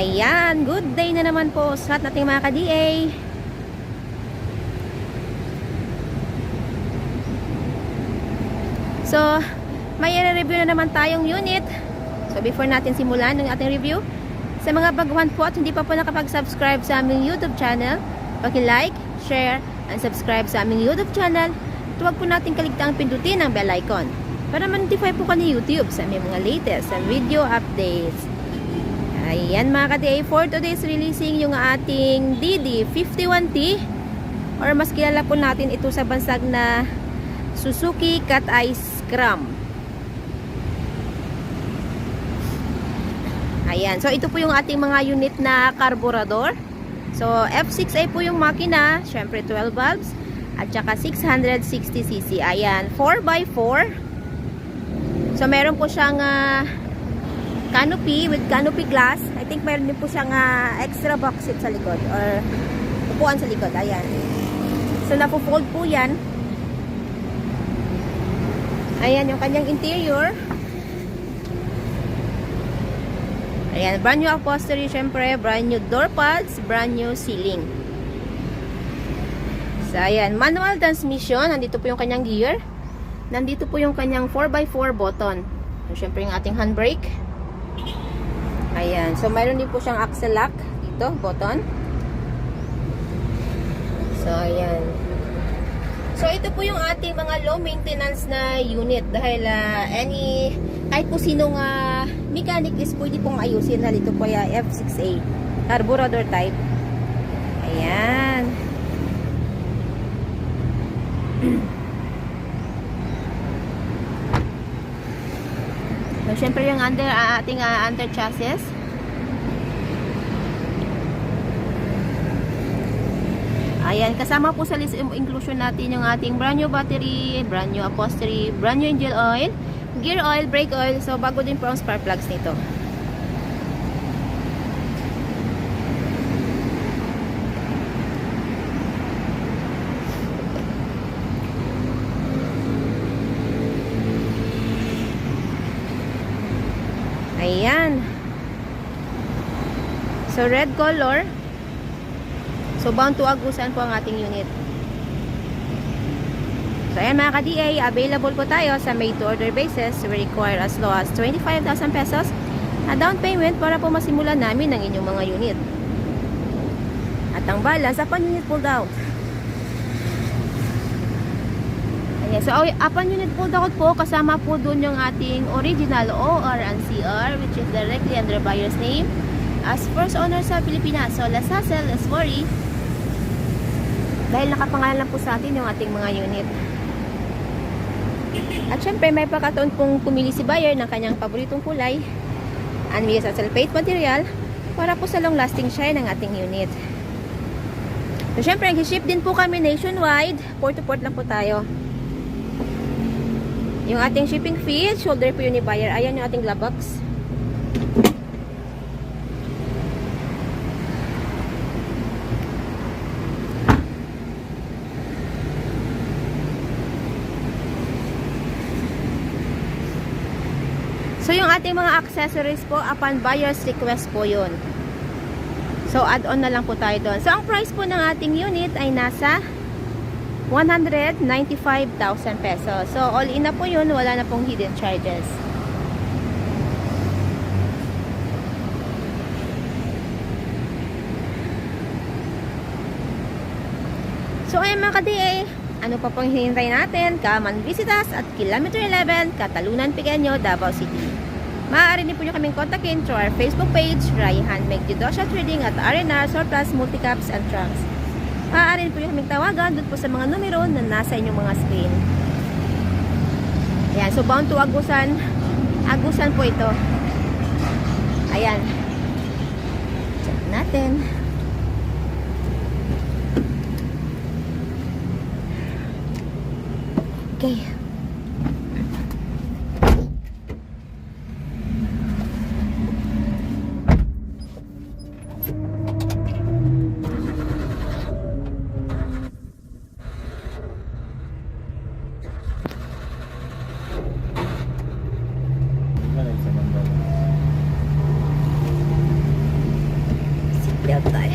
Ayan, good day na naman po sa lahat nating mga ka-DA. So, may review na naman tayong unit. So, before natin simulan ng ating review, sa mga baguhan po at hindi pa po nakapag-subscribe sa aming YouTube channel, paki-like, share, and subscribe sa aming YouTube channel. At huwag po natin kaligtaang pindutin ang bell icon para ma-notify po ka ni YouTube sa aming mga latest and video updates. Ayan mga ka-DA, for today's releasing yung ating DD51T, or mas kilala po natin ito sa bansag na Suzuki Cat Eye Scram. Ayan, so ito po yung ating mga unit na karburador. So F6A po yung makina, syempre 12 valves at saka 660cc. Ayan, 4x4. So meron po siyang canopy with canopy glass. I think meron din po siyang extra box seat sa likod or upuan sa likod. Ayan. So napo-fold po yan. Ayan yung kanyang interior. Ayan, brand new upholstery syempre, brand new door pads, brand new ceiling. So ayan, manual transmission. Nandito po yung kanyang gear. Nandito po yung kanyang 4x4 button. So syempre yung ating handbrake. Ayan. So, mayroon din po siyang axle lock dito, button. So, ayan. So, ito po yung ating mga low maintenance na unit dahil kahit po sinong mechanic is pwede pong ayusin dahil ito po yung F6A carburetor type. Ayan. So, syempre yung ating under chassis. Ayan, kasama po sa list inclusion natin yung ating brand new battery, brand new upholstery, brand new engine oil, gear oil, brake oil. So, bago din po ang spark plugs nito. Ayan. So, red color. So, bound to agusan po ang ating unit. So, ayan mga ka-DA, available po tayo sa made-to-order basis. We require as low as 25,000 pesos na down payment para po masimulan namin ang inyong mga unit. At ang balance upon unit pulled out. So, upon unit pulled out po, kasama po dun yung ating original OR and CR, which is directly under buyer's name as first owner sa Pilipinas. So, less hassle, less worry. Dahil nakapangalan po sa atin yung ating mga unit. At syempre, may pagkataon pong pumili si buyer ng kanyang paboritong kulay and we use as sulfate material para po sa long lasting shine ng ating unit. So, syempre, nag-ship din po kami nationwide. Port to port lang po tayo. Yung ating shipping fee, shoulder po yun ni buyer. Ayan yung ating glove box. So, yung ating mga accessories po, upon buyer's request po yun. So, add-on na lang po tayo doon. So, ang price po ng ating unit ay nasa 195,000 pesos. So, all in na po yun. Wala na pong hidden charges. So, ayun mga ka-DA, ano pa pong hinihintay natin? Come and visit us at Kilometer 11, Catalunan, Pequeño, Davao City. Maaari din po nyo kaming kontakin through our Facebook page, Raihan Megdidosha Trading at R&R Surplus Multicaps and Trucks. Maaari po yung kaming tawagan doon po sa mga numero na nasa inyong mga screen. Ayan, so bound to Agusan. Agusan po ito. Ayan. Check natin. Okay. yatay.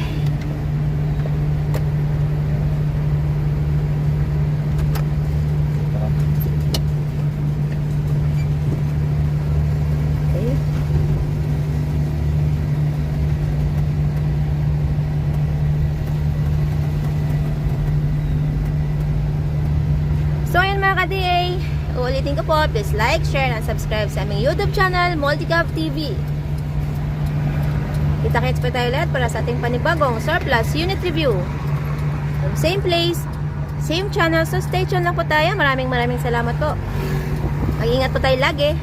Okay. So ayun mga ka-DA, uulitin ko po, please like, share, and subscribe sa aming YouTube channel, Multicab TV. Kita-kits pa tayo lahat para sa ating panibagong surplus unit review. Same place, same channel, so stay tuned lang po tayo. Maraming salamat po. Mag-ingat po tayo lagi.